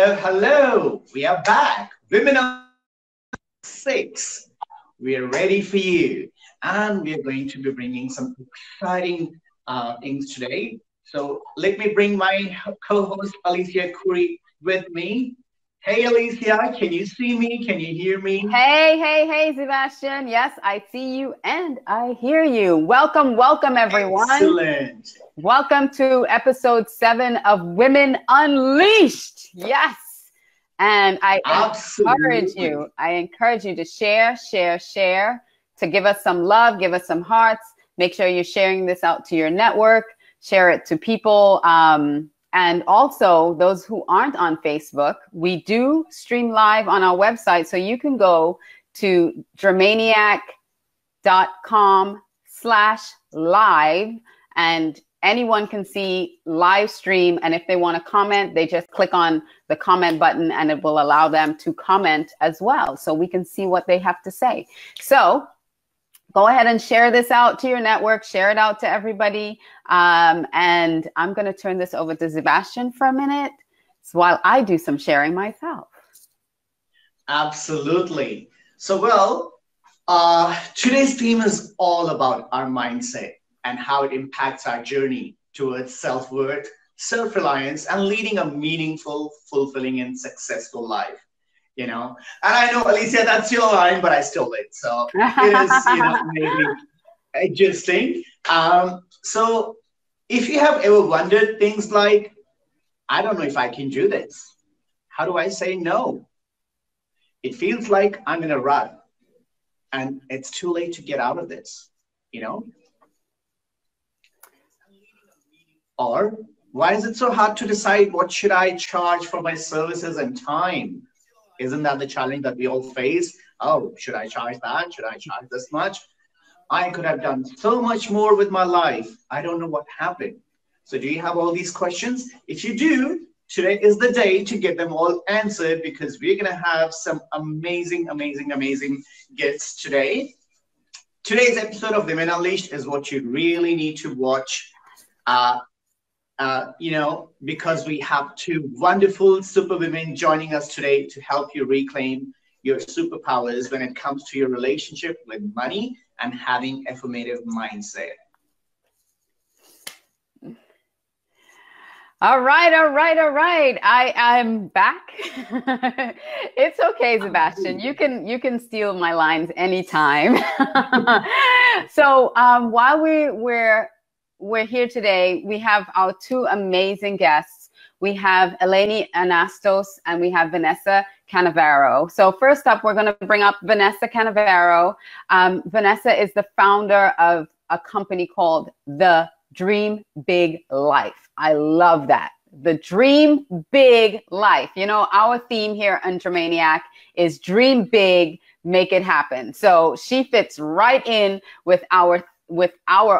Hello, hello. We are back. Women on 6. We are ready for you. And we are going to be bringing some exciting things today. So let me bring my co-host Alicia Couri with me. Hey Alicia, can you see me? Can you hear me? Hey, Szebastian. Yes, I see you and I hear you. Welcome, everyone. Excellent. Welcome to episode 7 of Women Unleashed. Yes. And I encourage you to share, to give us some love, give us some hearts. Make sure you're sharing this out to your network, share it to people. And also those who aren't on Facebook, we do stream live on our website. So you can go to dramaniac.com/live and anyone can see live stream. And if they want to comment, they just click on the comment button and it will allow them to comment as well. So we can see what they have to say. So go ahead and share this out to your network, share it out to everybody. And I'm going to turn this over to Szebastian for a minute while I do some sharing myself. Absolutely. So, today's theme is all about our mindset and how it impacts our journey towards self-worth, self-reliance, and leading a meaningful, fulfilling, and successful life. And I know, Alicia, that's your line, but I stole it. So it is, maybe adjusting. So if you have ever wondered things like, I don't know if I can do this. How do I say no? It feels like I'm in a rut and it's too late to get out of this, Or why is it so hard to decide what should I charge for my services and time? Isn't that the challenge that we all face? Oh, should I charge that? Should I charge this much? I could have done so much more with my life. I don't know what happened. So do you have all these questions? If you do, today is the day to get them all answered because we're going to have some amazing guests today. Today's episode of Women Unleashed is what you really need to watch. Because we have 2 wonderful super women joining us today to help you reclaim your superpowers when it comes to your relationship with money and having affirmative mindset. All right. I'm back. It's okay, Szebastian. You can steal my lines anytime. So while we're here today, we have our 2 amazing guests. We have Eleni Anastos and we have Vanessa Cannavaro. So first up, we're going to bring up Vanessa Cannavaro. Vanessa is the founder of a company called The Dream Big Life. I love that. The Dream Big Life. Our theme here on Dramaniac is dream big, make it happen. So she fits right in with our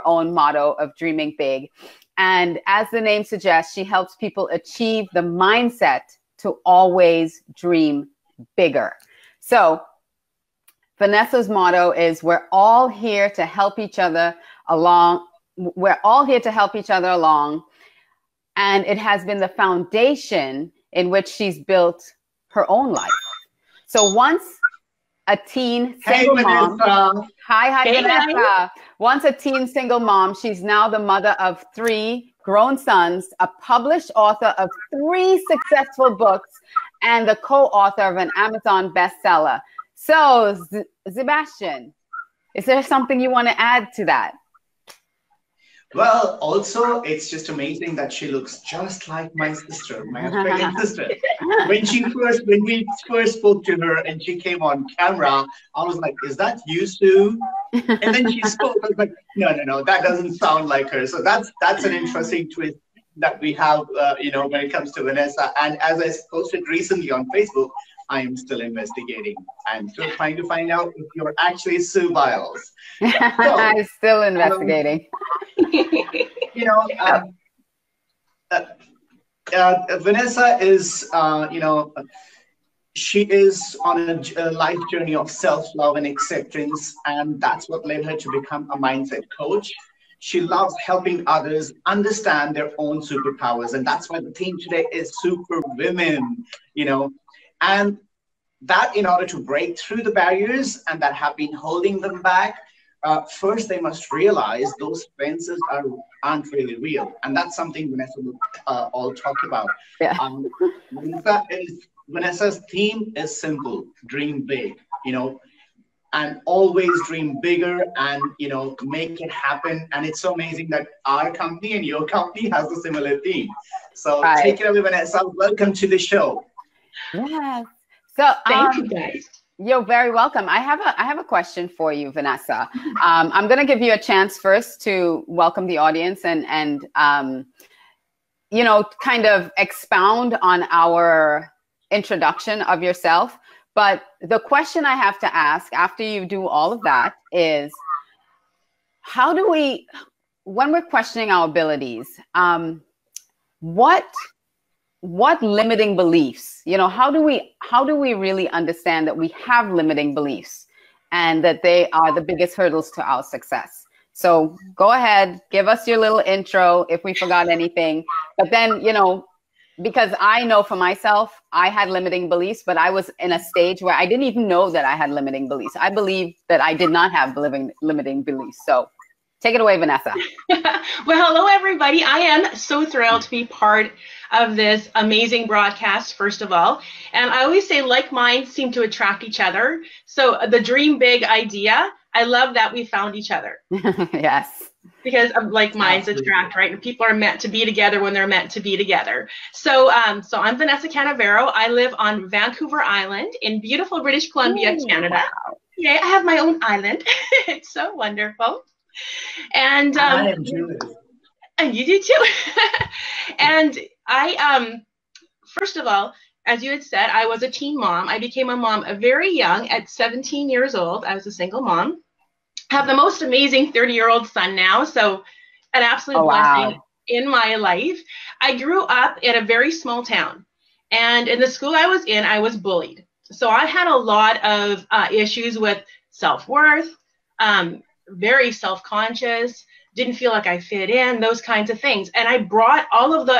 own motto of dreaming big. And as the name suggests, she helps people achieve the mindset to always dream bigger. So Vanessa's motto is we're all here to help each other along. And it has been the foundation in which she's built her own life. So once a teen single mom. Hi, Vanessa. Once a teen single mom, she's now the mother of 3 grown sons, a published author of 3 successful books, and the co-author of an Amazon bestseller. So, Szebastian, is there something you want to add to that? Well, also, it's just amazing that she looks just like my sister, my Australian sister. When we first spoke to her and she came on camera, I was like, is that you, Sue? And then she spoke, I was like, no, that doesn't sound like her. So that's an interesting twist that we have, when it comes to Vanessa. And as I posted recently on Facebook, I am still investigating. I'm still trying to find out if you're actually Sue Biles. So, I'm still investigating. Vanessa is, she is on a life journey of self-love and acceptance, and that's what led her to become a mindset coach. She loves helping others understand their own superpowers. And that's why the theme today is super women, you know, and that in order to break through the barriers and that have been holding them back, first they must realize those fences aren't really real. And that's something Vanessa will all talk about. Yeah. Vanessa's theme is simple: dream big, you know, and always dream bigger and, you know, make it happen. And it's so amazing that our company and your company has a similar theme. So take it away, Vanessa. Welcome to the show. Yes. So thank you guys. You're very welcome. I have a question for you, Vanessa. I'm going to give you a chance first to welcome the audience and you know, kind of expound on our introduction of yourself. But the question I have to ask after you do all of that is, how do we, when we're questioning our abilities, what limiting beliefs, you know, how do we really understand that we have limiting beliefs and that they are the biggest hurdles to our success? So go ahead, give us your little intro if we forgot anything. But then, you know, because I know for myself, I had limiting beliefs, but I was in a stage where I didn't even know that I had limiting beliefs. I believe that I did not have limiting beliefs. So take it away, Vanessa. Well, hello, everybody. I am so thrilled to be part of this amazing broadcast, first of all. And I always say like minds seem to attract each other. So the dream big idea, I love that we found each other. Yes. Because of like minds attract, right? And people are meant to be together when they're meant to be together. So so I'm Vanessa Cannavaro. I live on Vancouver Island in beautiful British Columbia, Canada. Wow. Yeah, I have my own island. It's so wonderful. And I enjoy it. And you do too. And I first of all, as you had said, I was a teen mom. I became a mom very young at 17 years old. I was a single mom. I have the most amazing 30-year-old son now, so an absolute blessing in my life. I grew up in a very small town, and in the school I was in, I was bullied. So I had a lot of issues with self-worth, very self-conscious, didn't feel like I fit in, those kinds of things. And I brought all of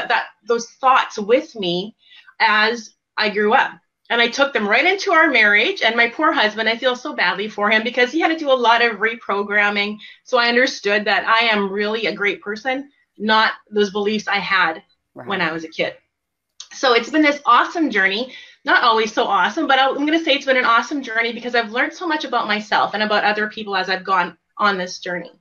those thoughts with me as I grew up. And I took them right into our marriage. And my poor husband, I feel so badly for him because he had to do a lot of reprogramming. So I understood that I am really a great person, not those beliefs I had when I was a kid. So it's been this awesome journey, not always so awesome, but I'm going to say it's been an awesome journey because I've learned so much about myself and about other people as I've gone on this journey.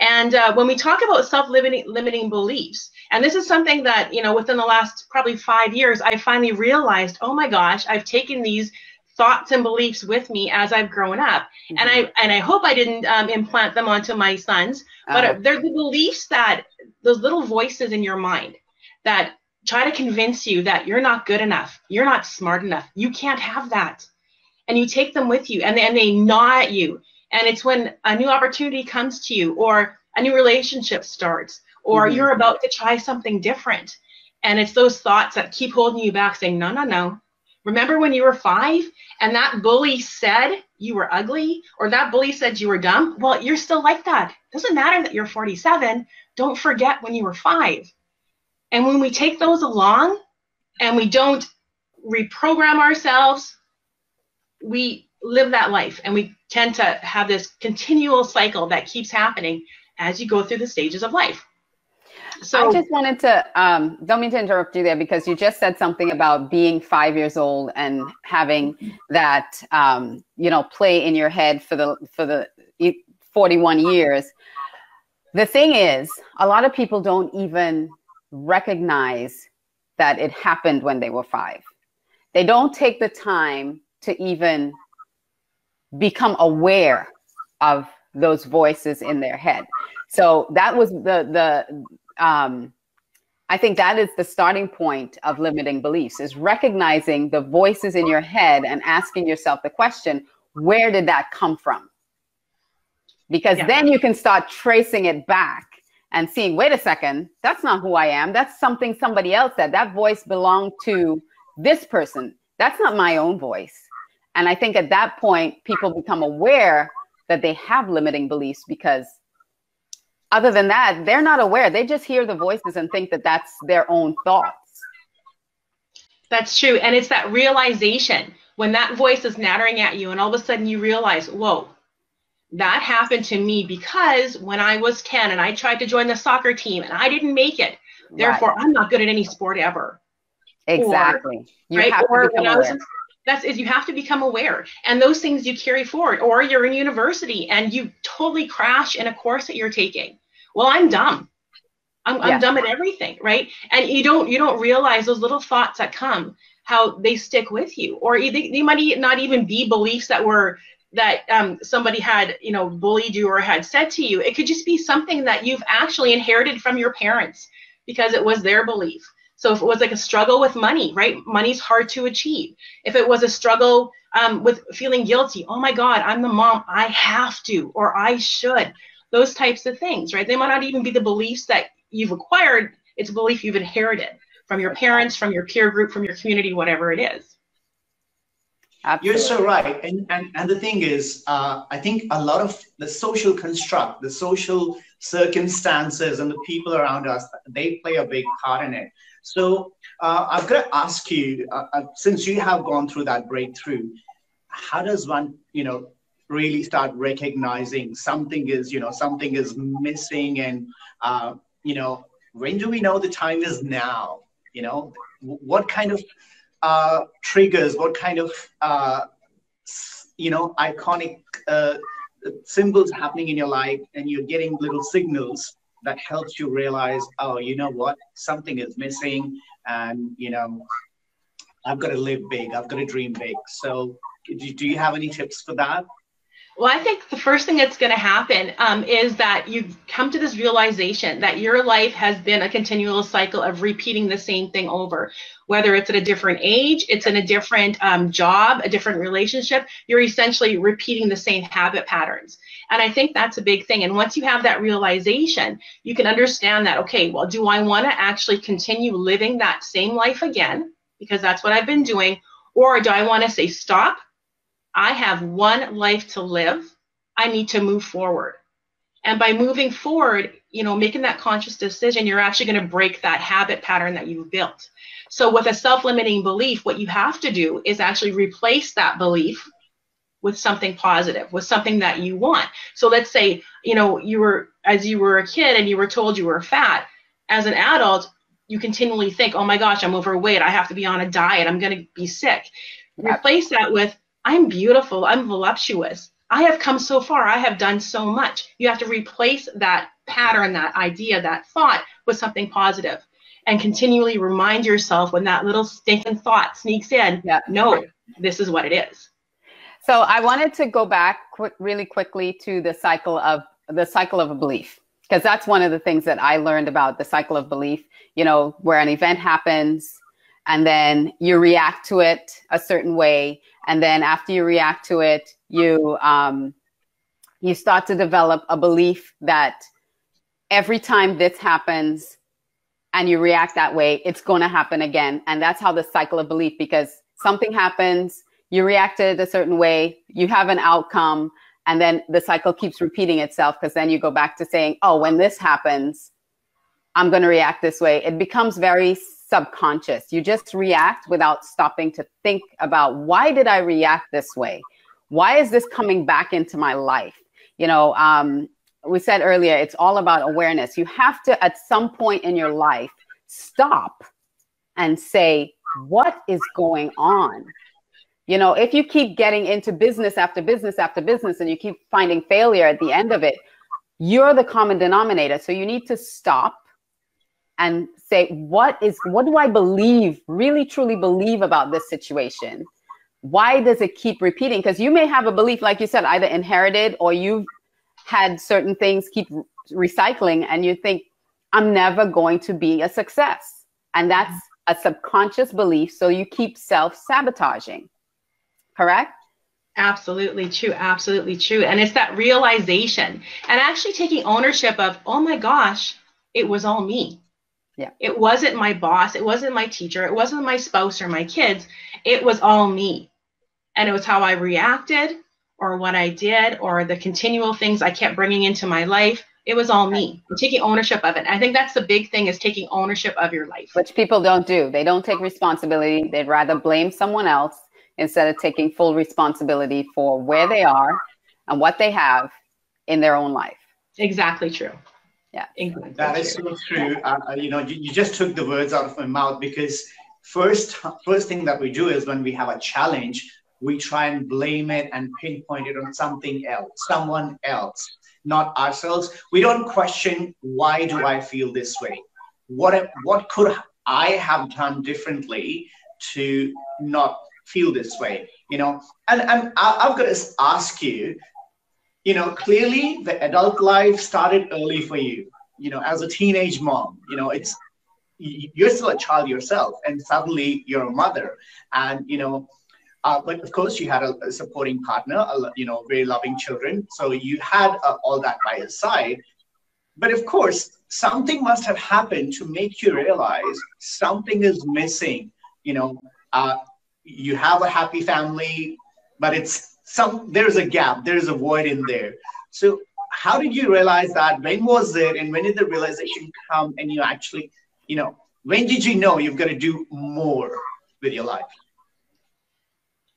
And when we talk about self-limiting beliefs, and this is something that, you know, within the last probably 5 years, I finally realized, oh my gosh, I've taken these thoughts and beliefs with me as I've grown up. Mm-hmm. And I hope I didn't implant them onto my sons, but they're the beliefs that, those little voices in your mind that try to convince you that you're not good enough, you're not smart enough, you can't have that. And you take them with you and they gnaw at you. And it's when a new opportunity comes to you or a new relationship starts or you're about to try something different. And it's those thoughts that keep holding you back saying, no, no, no. Remember when you were 5 and that bully said you were ugly or that bully said you were dumb? Well, you're still like that. Doesn't matter that you're 47. Don't forget when you were 5. And when we take those along and we don't reprogram ourselves, we live that life and we tend to have this continual cycle that keeps happening as you go through the stages of life. So I just wanted to, don't mean to interrupt you there because you just said something about being 5 years old and having that, you know, play in your head for the 41 years. The thing is, a lot of people don't even recognize that it happened when they were 5. They don't take the time to even become aware of those voices in their head. So that was I think that is the starting point of limiting beliefs, is recognizing the voices in your head and asking yourself the question, where did that come from? Because then you can start tracing it back and seeing, wait a second, that's not who I am. That's something somebody else said. That voice belonged to this person. That's not my own voice. And I think at that point, people become aware that they have limiting beliefs because other than that, they're not aware. They just hear the voices and think that that's their own thoughts. That's true. And it's that realization when that voice is nattering at you and all of a sudden you realize, whoa, that happened to me because when I was 10 and I tried to join the soccer team and I didn't make it. Therefore, right. I'm not good at any sport ever. Exactly. You have to become aware. You have to become aware. And those things you carry forward. Or you're in university and you totally crash in a course that you're taking. Well, I'm dumb. I'm dumb at everything, right? And you don't realize those little thoughts that come, how they stick with you. Or they might not even be beliefs that somebody had, bullied you or had said to you. It could just be something that you've actually inherited from your parents because it was their belief. So if it was like a struggle with money, right? Money's hard to achieve. If it was a struggle with feeling guilty, oh my God, I'm the mom, I have to, or I should, those types of things, right? They might not even be the beliefs that you've acquired. It's a belief you've inherited from your parents, from your peer group, from your community, whatever it is. Absolutely. You're so right. And the thing is, I think a lot of the social construct, the social circumstances and the people around us, they play a big part in it. So I've got to ask you, since you have gone through that breakthrough, how does one, really start recognizing something is missing, and, when do we know the time is now? What kind of triggers, what kind of, iconic symbols happening in your life, and you're getting little signals that helps you realize, oh, you know what, something is missing, and, I've got to live big, I've got to dream big. So do you have any tips for that? Well, I think the first thing that's going to happen is that you come to this realization that your life has been a continual cycle of repeating the same thing over. Whether it's at a different age, it's in a different job, a different relationship, you're essentially repeating the same habit patterns. And I think that's a big thing. And once you have that realization, you can understand that, okay, well, do I want to actually continue living that same life again? Because that's what I've been doing. Or do I want to say, stop? I have one life to live. I need to move forward. And by moving forward, making that conscious decision, you're actually going to break that habit pattern that you've built. So with a self-limiting belief, what you have to do is actually replace that belief with something positive, with something that you want. So let's say, as you were a kid and you were told you were fat, as an adult, you continually think, oh my gosh, I'm overweight, I have to be on a diet, I'm going to be sick. Replace that with, I'm beautiful, I'm voluptuous, I have come so far, I have done so much. You have to replace that pattern, that idea, that thought with something positive, and continually remind yourself when that little stinking thought sneaks in, no, this is what it is. So I wanted to go back really quickly to the cycle of a belief, because that's one of the things that I learned about the cycle of belief, where an event happens and then you react to it a certain way. And then after you react to it, you start to develop a belief that every time this happens and you react that way, it's going to happen again. And that's how the cycle of belief, because something happens, you reacted a certain way, you have an outcome, and then the cycle keeps repeating itself, because then you go back to saying, oh, when this happens, I'm going to react this way. It becomes very subconscious. You just react without stopping to think about, why did I react this way? Why is this coming back into my life? We said earlier, it's all about awareness. You have to, at some point in your life, stop and say, what is going on? If you keep getting into business after business after business and you keep finding failure at the end of it, you're the common denominator. So you need to stop and say, what do I believe, really truly believe about this situation? Why does it keep repeating? Because you may have a belief, like you said, either inherited or you've had certain things keep recycling, and you think, I'm never going to be a success. And that's a subconscious belief. So you keep self-sabotaging. Correct? Absolutely true. Absolutely true. And it's that realization and actually taking ownership of, oh my gosh, it was all me. Yeah. It wasn't my boss. It wasn't my teacher. It wasn't my spouse or my kids. It was all me. And it was how I reacted, or what I did, or the continual things I kept bringing into my life It was all me. I'm taking ownership of it. I think that's the big thing, is taking ownership of your life. Which people don't do. They don't take responsibility. They'd rather blame someone else instead of taking full responsibility for where they are and what they have in their own life. Exactly true. Yeah, exactly. That is so true. You just took the words out of my mouth, because first thing that we do is when we have a challenge, we try and blame it and pinpoint it on something else, someone else, not ourselves. We don't question, why do I feel this way? What could I have done differently to not feel this way? And I've got to ask you, clearly the adult life started early for you, as a teenage mom. You're still a child yourself, and suddenly you're a mother. And, but of course you had a supporting partner, very loving children. So you had all that by your side. But of course, something must have happened to make you realize something is missing. You have a happy family, but there's a gap, there's a void in there. So how did you realize that? When was it? And when did the realization come? And you actually, when did you know you've got to do more with your life?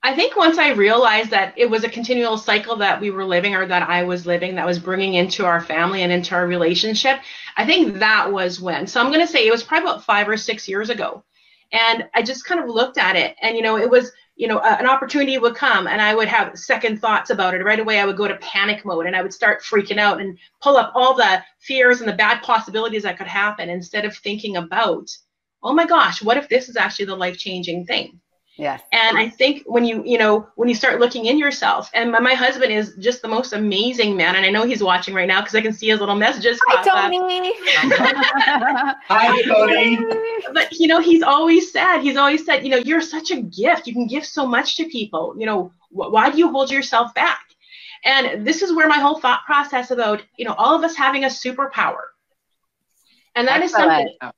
I think once I realized that it was a continual cycle that we were living, or that I was living, that was bringing into our family and into our relationship, I think that was when. So I'm going to say it was probably about 5 or 6 years ago. And I just kind of looked at it, and, it was, an opportunity would come and I would have second thoughts about it. Right away, I would go to panic mode and I would start freaking out and pull up all the fears and the bad possibilities that could happen, instead of thinking about, oh my gosh, what if this is actually the life-changing thing? Yes. And I think when you start looking in yourself, and my husband is just the most amazing man, and I know he's watching right now because I can see his little messages pop up. Hi, Tony. But he's always said, you're such a gift. You can give so much to people. Why do you hold yourself back? And this is where my whole thought process about, all of us having a superpower. And that Excellent. is something,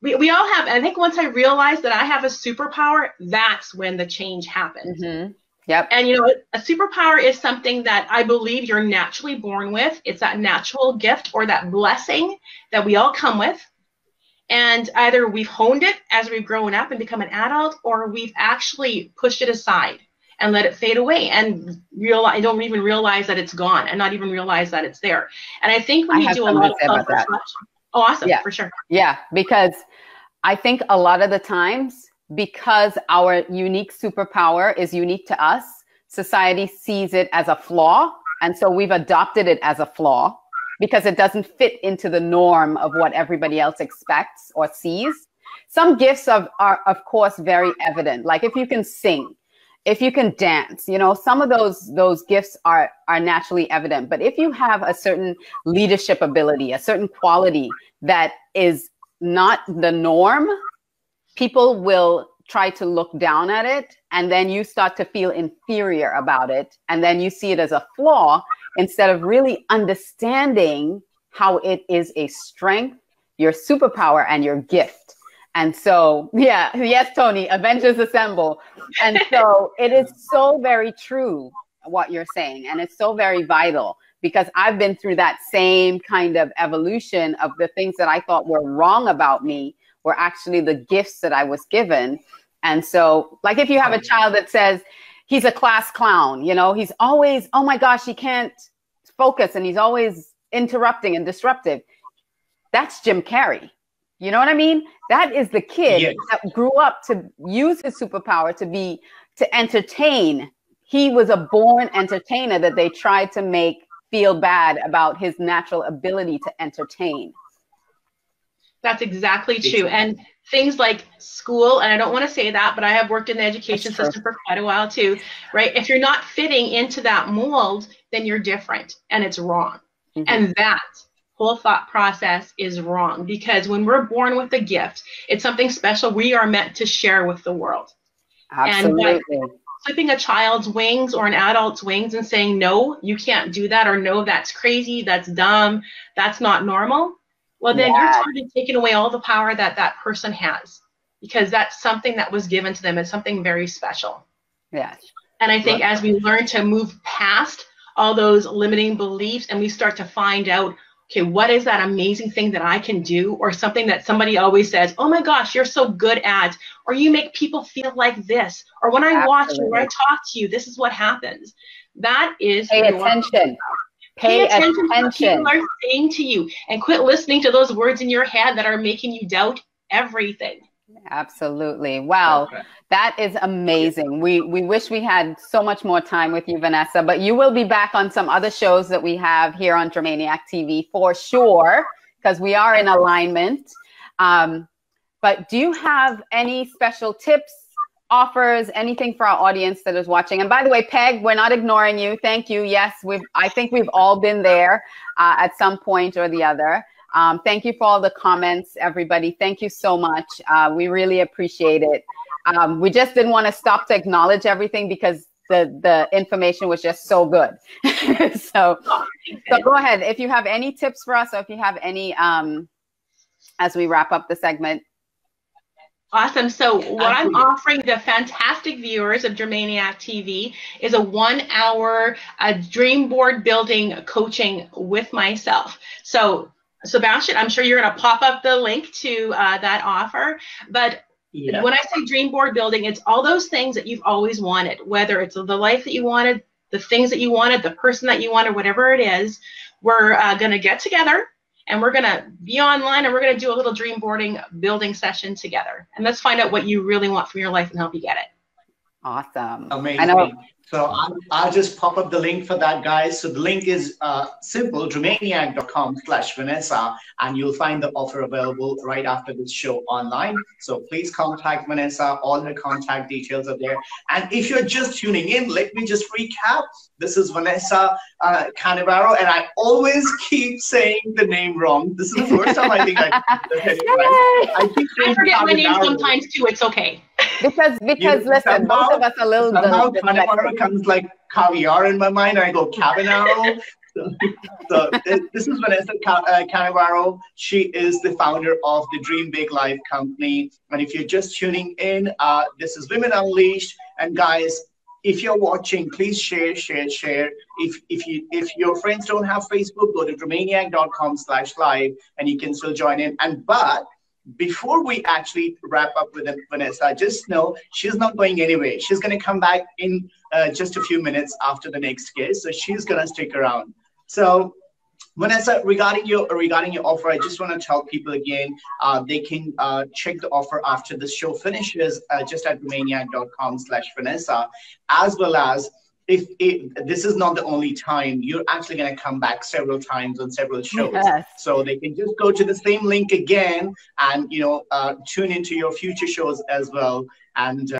we all have. I think once I realized that I have a superpower, that's when the change happened. Mm-hmm. Yep. And, a superpower is something that I believe you're naturally born with. It's that natural gift or that blessing that we all come with. And either we've honed it as we've grown up and become an adult, or we've actually pushed it aside and let it fade away and don't even realize that it's gone, and not even realize that it's there. And I think when you do a lot of self-reflection. Oh, awesome. Yeah, for sure. Yeah, because I think a lot of the times, because our unique superpower is unique to us, society sees it as a flaw. And so we've adopted it as a flaw because it doesn't fit into the norm of what everybody else expects or sees. Some gifts are of course, very evident. Like if you can sing, if you can dance, some of those gifts are naturally evident. But if you have a certain leadership ability, a certain quality that is not the norm, people will try to look down at it, and then you start to feel inferior about it. And then you see it as a flaw instead of really understanding how it is a strength, your superpower, and your gift. And so, yes, Tony, Avengers Assemble. And so it is so very true what you're saying. And it's so very vital, because I've been through that same kind of evolution of the things that I thought were wrong about me were actually the gifts that I was given. And so, like if you have a child that says he's a class clown, he's always, oh my gosh, he can't focus and he's always interrupting and disruptive. That's Jim Carrey. You know what I mean? That is the kid that grew up to use his superpower to entertain. He was a born entertainer that they tried to make feel bad about his natural ability to entertain. That's exactly true. And things like school, and I don't want to say that, but I have worked in the education system for quite a while too, right? If you're not fitting into that mold, then you're different and it's wrong. Mm-hmm. And that whole thought process is wrong, because when we're born with a gift, it's something special we are meant to share with the world. Absolutely. And clipping a child's wings or an adult's wings and saying, no, you can't do that, or no, that's crazy, that's dumb, that's not normal, well, then you're totally taking away all the power that person has, because that's something that was given to them. It's something very special. Yes. And I think as we learn to move past all those limiting beliefs and we start to find out, okay, what is that amazing thing that I can do, or something that somebody always says, oh my gosh, you're so good at, or you make people feel like this, or when I watch you, when I talk to you, this is what happens. That is Pay attention. Pay attention to what people are saying to you, and quit listening to those words in your head that are making you doubt everything. Absolutely. Wow. Okay. That is amazing. We wish we had so much more time with you, Vanessa, but you will be back on some other shows that we have here on Dramaniac TV for sure, because we are in alignment. But do you have any special tips, offers, anything for our audience that is watching? And by the way, Peg, we're not ignoring you. Thank you. Yes, I think we've all been there at some point or the other. Thank you for all the comments, everybody. Thank you so much. We really appreciate it. We just didn't want to stop to acknowledge everything because the information was just so good. So go ahead. If you have any tips for us, or if you have any, as we wrap up the segment. Awesome. So what I'm offering the fantastic viewers of Dramaniac TV is a 1-hour dream board building coaching with myself. So Szebastian, I'm sure you're going to pop up the link to that offer. But when I say dream board building, it's all those things that you've always wanted, whether it's the life that you wanted, the things that you wanted, the person that you wanted, whatever it is. We're going to get together and we're going to be online and we're going to do a little dream boarding building session together. And let's find out what you really want from your life and help you get it. Awesome. Amazing. I know. So I'll just pop up the link for that, guys. So the link is simple, dramaniac.com/Vanessa, and you'll find the offer available right after this show online. So please contact Vanessa. All her contact details are there. And if you're just tuning in, let me just recap. This is Vanessa Cannavaro, and I always keep saying the name wrong. This is the first time I think I forget my name sometimes too. It's okay. Because listen, both of us are a little somehow Canavero comes like caviar in my mind. I go Canavero. So this is Vanessa Cannavaro. She is the founder of the Dream Big Life company. And if you're just tuning in, this is Women Unleashed. And guys, if you're watching, please share. If your friends don't have Facebook, go to dramaniac.com/live and you can still join in. But before we actually wrap up with Vanessa, just know she's not going anywhere. She's going to come back in just a few minutes after the next guest. So she's going to stick around. So Vanessa, regarding your offer, I just want to tell people again, they can check the offer after the show finishes just at dramaniac.com/Vanessa, as well as if this is not the only time, you're actually going to come back several times on several shows. Yes. So they can just go to the same link again and, tune into your future shows as well and,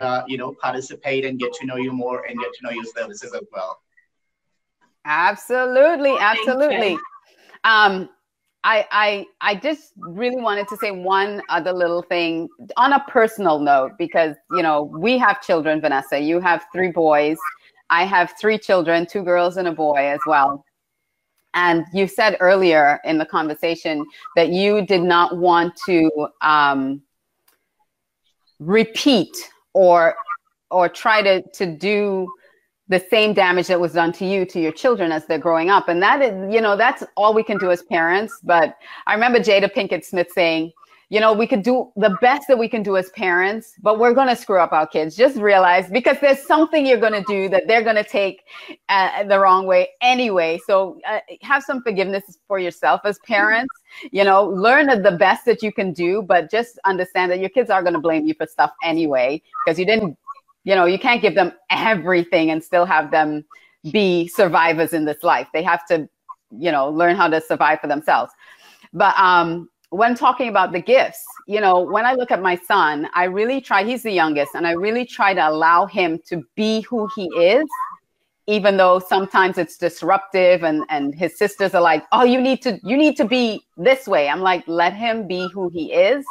participate and get to know you more and get to know your services as well. Absolutely. Absolutely. I just really wanted to say one other little thing on a personal note, because, we have children, Vanessa. You have 3 boys. I have 3 children, 2 girls and a boy as well. And you said earlier in the conversation that you did not want to repeat or try to do the same damage that was done to you, to your children as they're growing up. And that is, that's all we can do as parents. But I remember Jada Pinkett Smith saying, we could do the best that we can do as parents, but we're going to screw up our kids. Just realize, because there's something you're going to do that they're going to take the wrong way anyway. So have some forgiveness for yourself as parents, learn the best that you can do, but just understand that your kids are going to blame you for stuff anyway, because you didn't, you can't give them everything and still have them be survivors in this life. They have to, learn how to survive for themselves. But, when talking about the gifts, when I look at my son, I really try, he's the youngest, and I really try to allow him to be who he is, even though sometimes it's disruptive and his sisters are like, oh, you need to be this way. I'm like, let him be who he is.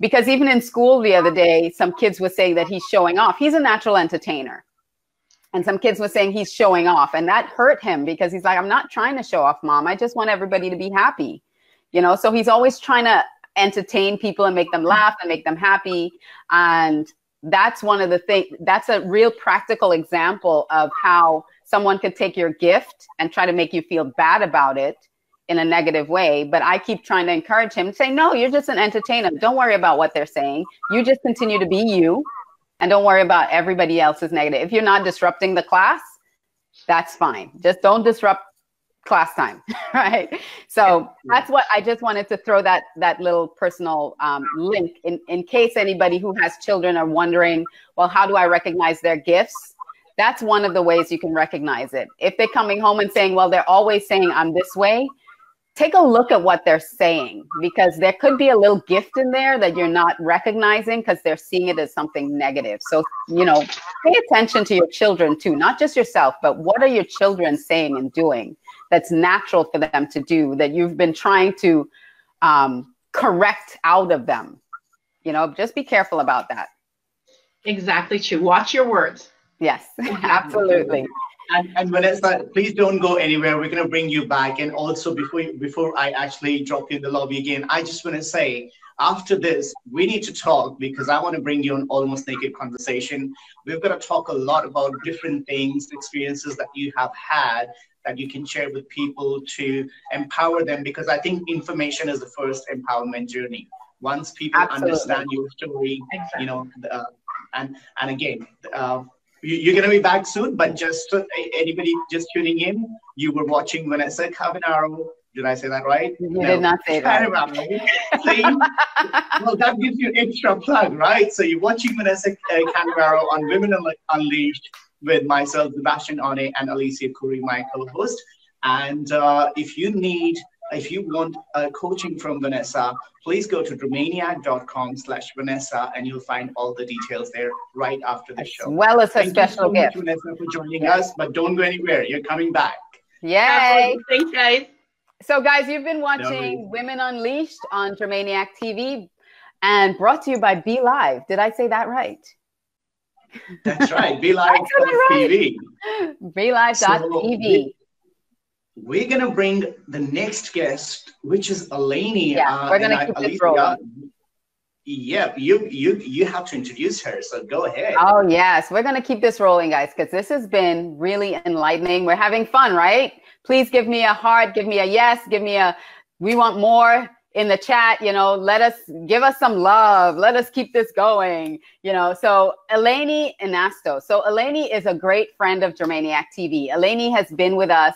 Because even in school the other day, some kids were saying that he's showing off. He's a natural entertainer. And some kids were saying he's showing off, and that hurt him because he's like, I'm not trying to show off, Mom. I just want everybody to be happy. So he's always trying to entertain people and make them laugh and make them happy. And that's one of the things, that's a real practical example of how someone could take your gift and try to make you feel bad about it in a negative way, but I keep trying to encourage him, say, no, you're just an entertainer. Don't worry about what they're saying. You just continue to be you and don't worry about everybody else's negative. If you're not disrupting the class, that's fine. Just don't disrupt class time, right? So that's what I just wanted to throw that little personal link in case anybody who has children are wondering, well, how do I recognize their gifts? That's one of the ways you can recognize it. If they're coming home and saying, well, they're always saying I'm this way, take a look at what they're saying, because there could be a little gift in there that you're not recognizing because they're seeing it as something negative. So, you know, pay attention to your children too, not just yourself, but what are your children saying and doing that's natural for them to do that you've been trying to correct out of them? You know, just be careful about that. Exactly true. Watch your words. Yes, absolutely. And Vanessa, please don't go anywhere. We're going to bring you back. And also, before I actually drop you in the lobby again, I just want to say, after this, we need to talk, because I want to bring you an Almost Naked conversation. We're going to talk a lot about different things, experiences that you have had that you can share with people to empower them, because I think information is the first empowerment journey. Once people understand your story, you know, and again, you're going to be back soon, but just so anybody just tuning in, you were watching Vanessa Cannavaro. Did I say that right? You did not say that. See? Well, that gives you extra plug, right? So you're watching Vanessa Cannavaro on Women Unleashed with myself, Szebastian, Onne, and Alicia, Couri, my co-host. And if you want coaching from Vanessa, please go to dromaniac.com/Vanessa and you'll find all the details there right after the show. As well as a special gift. Thank you so much, Vanessa, for joining us, but don't go anywhere. You're coming back. Yay. Thanks, guys. So, guys, you've been watching Women Unleashed on Dromaniac TV and brought to you by Be Live. Did I say that right? That's right. Be Live.tv. BeLive.tv. We're going to bring the next guest, which is Eleni. Yeah, we're going to keep this rolling. Yeah, you have to introduce her, so go ahead. Oh, yes. We're going to keep this rolling, guys, because this has been really enlightening. We're having fun, right? Please give me a heart, give me a yes, give me a we want more in the chat. You know, give us some love. Let us keep this going. You know, so Eleni Anastos. So Eleni is a great friend of Dromaniac TV. Eleni has been with us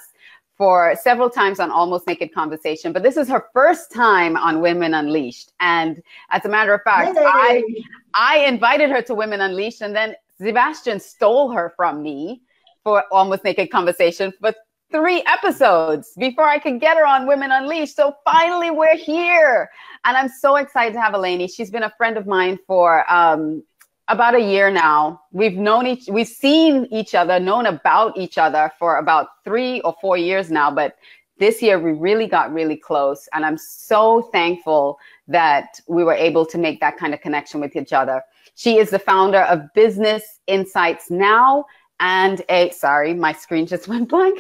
for several times on Almost Naked Conversation, but this is her first time on Women Unleashed. And as a matter of fact, I invited her to Women Unleashed, and then Szebastian stole her from me for Almost Naked Conversation for 3 episodes before I could get her on Women Unleashed. So finally we're here. And I'm so excited to have Eleni. She's been a friend of mine for about a year now. We've seen each other, known about each other for about 3 or 4 years now, but this year we really got really close. And I'm so thankful that we were able to make that kind of connection with each other. She is the founder of Business Insights Now and sorry, my screen just went blank.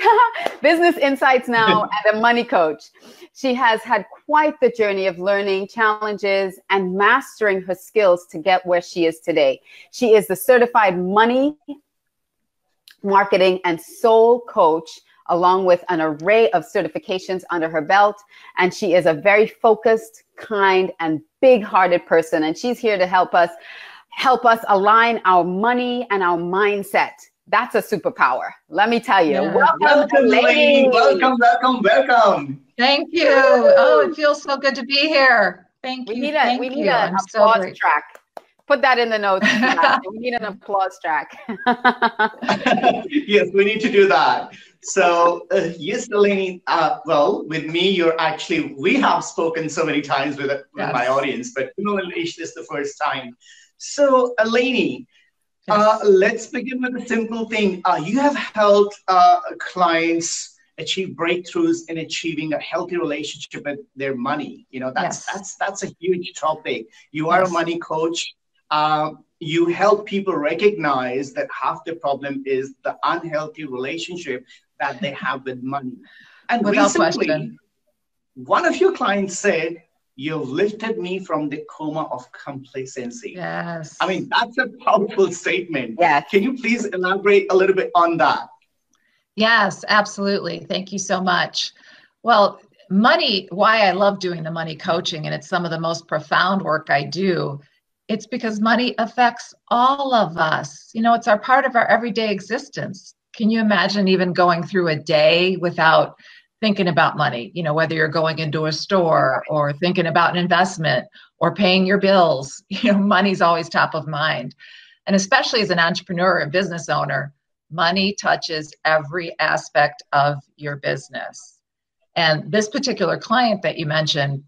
Business Insights Now and a money coach. She has had quite the journey of learning challenges and mastering her skills to get where she is today. She is the certified money, marketing, and soul coach, along with an array of certifications under her belt. And she is a very focused, kind, and big-hearted person. And she's here to help us align our money and our mindset. That's a superpower. Let me tell you. Yeah. Welcome, Eleni. Welcome. Thank you. Oh, it feels so good to be here. Thank you. We need an applause track. Put that in the notes. We need an applause track. Yes, we need to do that. So, yes, Eleni, well, with me, we have spoken so many times with my audience, but this is the first time. So, Eleni, let's begin with a simple thing. You have helped clients achieve breakthroughs in achieving a healthy relationship with their money. You know, that's a huge topic. You are a money coach. You help people recognize that half the problem is the unhealthy relationship that they have with money. And without recently, question, one of your clients said, "You've lifted me from the coma of complacency." Yes. I mean, that's a powerful statement. Yes. Can you please elaborate a little bit on that? Yes, absolutely. Thank you so much. Well, money, why I love doing the money coaching, and it's some of the most profound work I do, it's because money affects all of us. You know, it's our part of our everyday existence. Can you imagine even going through a day without thinking about money? You know, whether you're going into a store or thinking about an investment or paying your bills, you know, money's always top of mind. And especially as an entrepreneur and business owner, money touches every aspect of your business. And this particular client that you mentioned,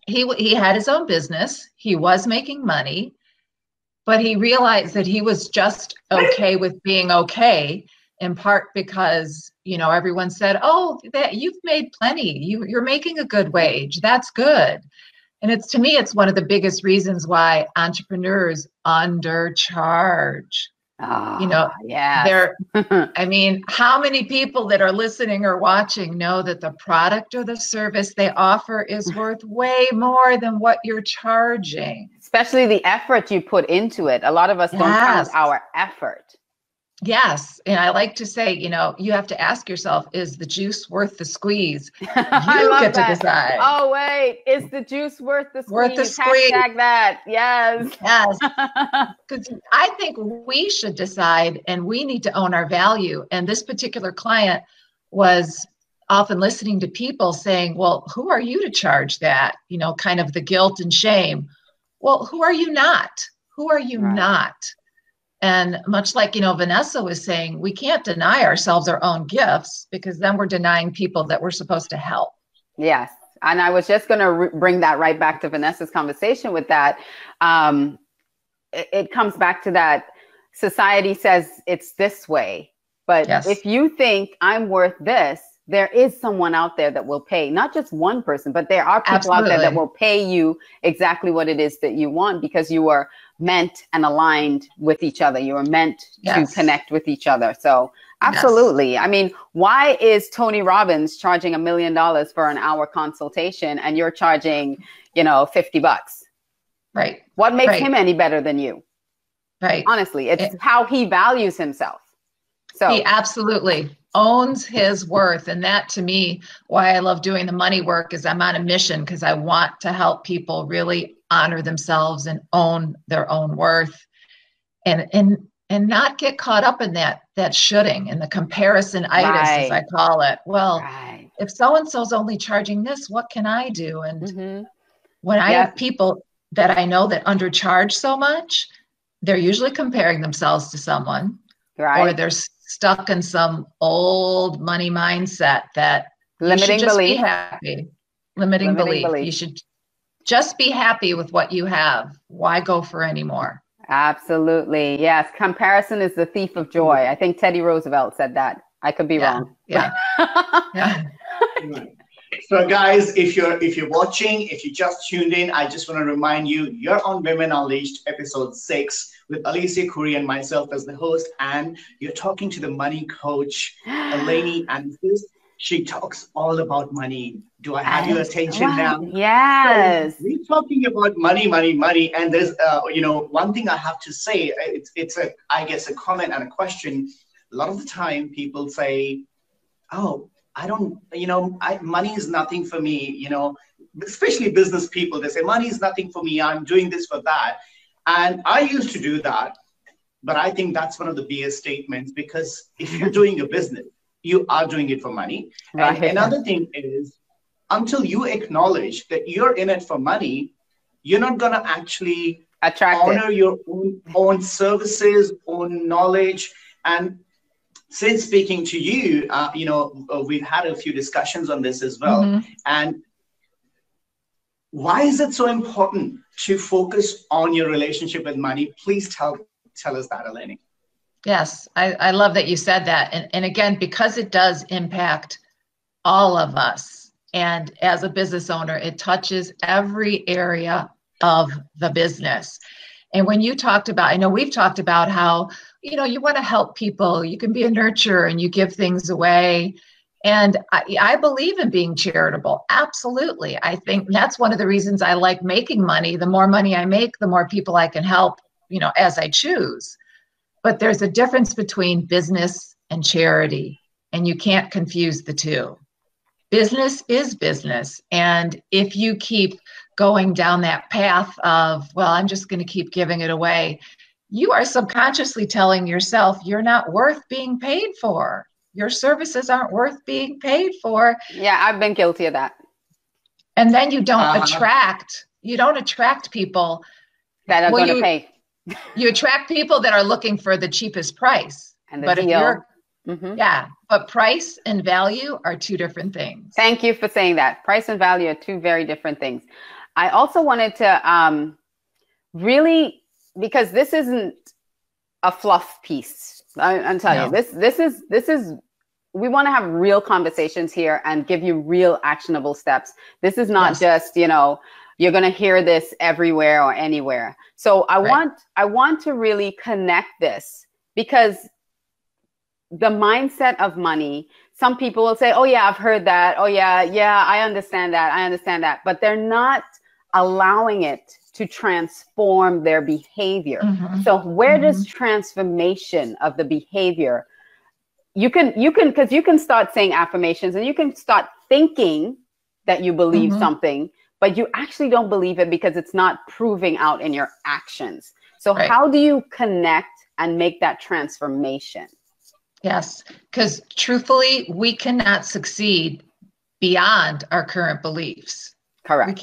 he had his own business. He was making money, but he realized that he was just okay with being okay, in part because, you know, everyone said, oh, that you've made plenty. You're making a good wage. That's good. And it's, to me, it's one of the biggest reasons why entrepreneurs undercharge. Oh, You know, yeah. I mean, how many people that are listening or watching know that the product or the service they offer is worth way more than what you're charging? Especially the effort you put into it. A lot of us don't count our effort. Yes. And I like to say, you know, you have to ask yourself, is the juice worth the squeeze? You get to decide. Oh, wait. Is the juice worth the squeeze? Worth the squeeze. Hashtag that. Yes. Yes. Because I think we should decide, and we need to own our value. And this particular client was often listening to people saying, well, who are you to charge that? You know, kind of the guilt and shame. Well, who are you not? Who are you not? And much like, you know, Vanessa was saying, we can't deny ourselves our own gifts, because then we're denying people that we're supposed to help. Yes. And I was just going to bring that right back to Vanessa's conversation with that. It comes back to that society says it's this way. But if you think I'm worth this, there is someone out there that will pay, not just one person, but there are people out there that will pay you exactly what it is that you want, because you are meant and aligned with each other. You are meant to connect with each other. So absolutely. I mean, why is Tony Robbins charging $1 million for an hour consultation and you're charging, you know, $50? Right. What makes him any better than you? Right. Honestly, it's how he values himself. So he absolutely owns his worth. And that, to me, why I love doing the money work, is I'm on a mission, because I want to help people really honor themselves and own their own worth, and not get caught up in that shoulding and the comparison-itis, as I call it. Well, if so-and-so's only charging this, what can I do? And when I have people that I know that undercharge so much, they're usually comparing themselves to someone, or they're stuck in some old money mindset that limiting belief. Be happy. Limiting belief. You should just be happy with what you have. Why go for any more? Absolutely. Yes. Comparison is the thief of joy. I think Teddy Roosevelt said that. I could be wrong. Yeah. So guys, if you're watching, if you just tuned in, I just want to remind you, you're on Women Unleashed episode 6 with Alicia, Couri, and myself as the host, and you're talking to the money coach, Eleni Anastos. She talks all about money. Do I have your attention now? Yes. So we're talking about money, and there's one thing I have to say. It's I guess a comment and a question. A lot of the time, people say, "Oh, I don't, money is nothing for me." Especially business people, they say, "Money is nothing for me. I'm doing this for that." And I used to do that, but I think that's one of the biggest statements, because if you're doing a business, you are doing it for money. And another thing is, until you acknowledge that you're in it for money, you're not going to actually honor your own services, own knowledge. And since speaking to you, we've had a few discussions on this as well. And why is it so important to focus on your relationship with money? Please tell us that, Eleni. Yes, I love that you said that. And again, because it does impact all of us. And as a business owner, it touches every area of the business. And when you talked about, I know we've talked about how, you want to help people, you can be a nurturer and you give things away. And I believe in being charitable. Absolutely. I think that's one of the reasons I like making money. The more money I make, the more people I can help, as I choose. But there's a difference between business and charity, and you can't confuse the two. business is business. And if you keep going down that path of, well, I'm just going to keep giving it away, you are subconsciously telling yourself you're not worth being paid for. Your services aren't worth being paid for. Yeah, I've been guilty of that. And then you don't attract people that are going to pay. You attract people that are looking for the cheapest price. And the deal. But price and value are two different things. Thank you for saying that. Price and value are two very different things. I also wanted to really, because this isn't a fluff piece. I'm telling you, this is, we want to have real conversations here and give you real actionable steps. This is not just, you know, you're going to hear this everywhere or anywhere. So I want to really connect this, because the mindset of money, some people will say, oh yeah, I've heard that. Oh yeah, I understand that. I understand that. But they're not allowing it to transform their behavior. So where does transformation of the behavior, you can start saying affirmations and you can start thinking that you believe something, but you actually don't believe it because it's not proving out in your actions. So how do you connect and make that transformation? Yes, because truthfully, we cannot succeed beyond our current beliefs. Correct.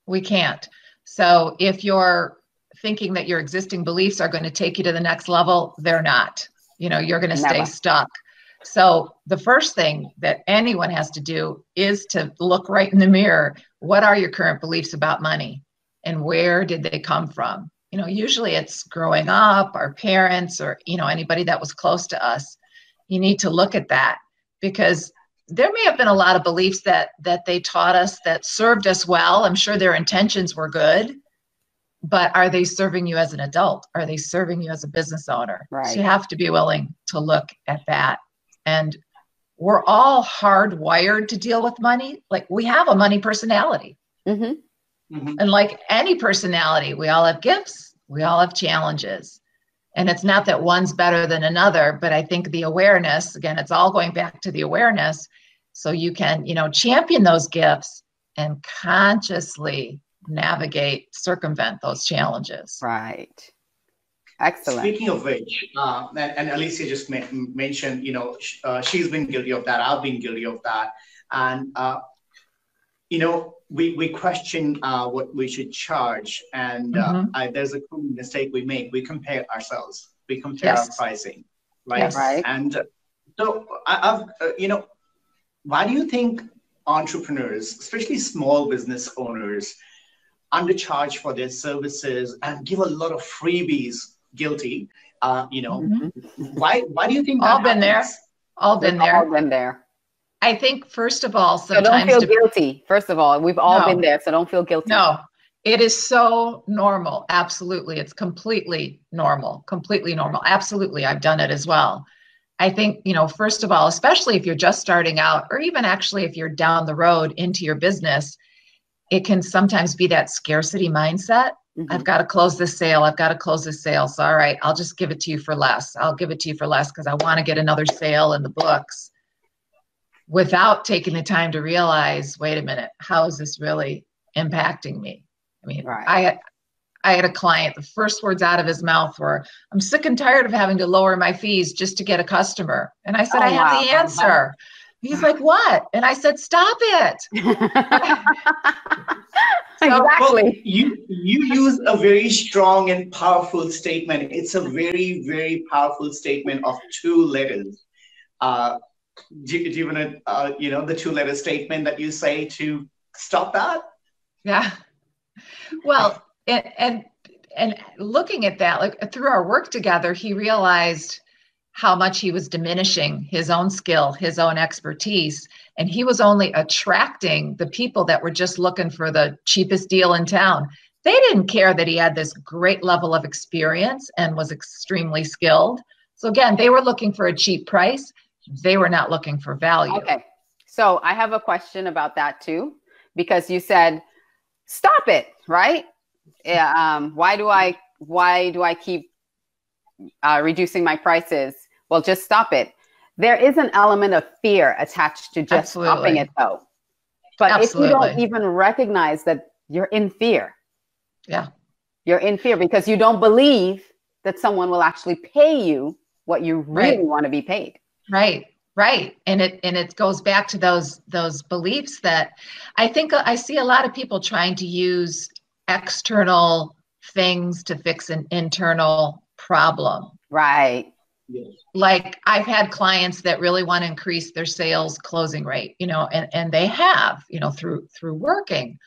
We can't. So if you're thinking that your existing beliefs are going to take you to the next level, they're not. You know, you're going to stay stuck. So the first thing that anyone has to do is to look right in the mirror. What are your current beliefs about money, and where did they come from? You know, usually it's growing up, our parents, or, you know, anybody that was close to us. You need to look at that, because there may have been a lot of beliefs that they taught us that served us well. I'm sure their intentions were good, but are they serving you as an adult? Are they serving you as a business owner? Right. So you have to be willing to look at that. And we're all hardwired to deal with money. Like, we have a money personality. And like any personality, we all have gifts, we all have challenges. And it's not that one's better than another, but I think the awareness, again, it's all going back to the awareness. So you can, you know, champion those gifts and consciously circumvent those challenges. Right. Excellent. Speaking of which, and Alicia just mentioned, you know, she's been guilty of that. I've been guilty of that. And, you know, we question what we should charge. And there's a common mistake we make. We compare ourselves. We compare our pricing. Right. Yes. Right. And so, you know, why do you think entrepreneurs, especially small business owners, undercharge for their services and give a lot of freebies? Guilty, you know, why do you think that All been there. All been there. I think, first of all, sometimes so don't feel guilty. First of all, we've all been there, so don't feel guilty. No, it is so normal. Absolutely. It's completely normal. Absolutely. I've done it as well. I think, you know, first of all, especially if you're just starting out, or even actually if you're down the road into your business, it can sometimes be that scarcity mindset. I've got to close this sale. So, all right, I'll just give it to you for less. I'll give it to you for less because I want to get another sale in the books, without taking the time to realize, wait a minute, how is this really impacting me? I mean, I had a client, the first words out of his mouth were, I'm sick and tired of having to lower my fees just to get a customer. And I said, I have the answer. He's like, what? And I said, stop it. Exactly. Well, you use a very strong and powerful statement. It's a very, very powerful statement of 2 letters. Do you want to, you know, the 2-letter statement that you say to stop that? Yeah. Well, and looking at that, like through our work together, he realized how much he was diminishing his own skill, his own expertise. And he was only attracting the people that were just looking for the cheapest deal in town. They didn't care that he had this great level of experience and was extremely skilled. So again, they were looking for a cheap price. They were not looking for value. Okay. So I have a question about that too, because you said, stop it, right? Yeah. Why do I keep reducing my prices? Well, just stop it. there is an element of fear attached to just stopping it though. But if you don't even recognize that you're in fear, you're in fear because you don't believe that someone will actually pay you what you really want to be paid. Right. And it goes back to those beliefs that I think I see a lot of people trying to use external things to fix an internal problem. Right. Like I've had clients that really want to increase their sales closing rate, and they have, through working.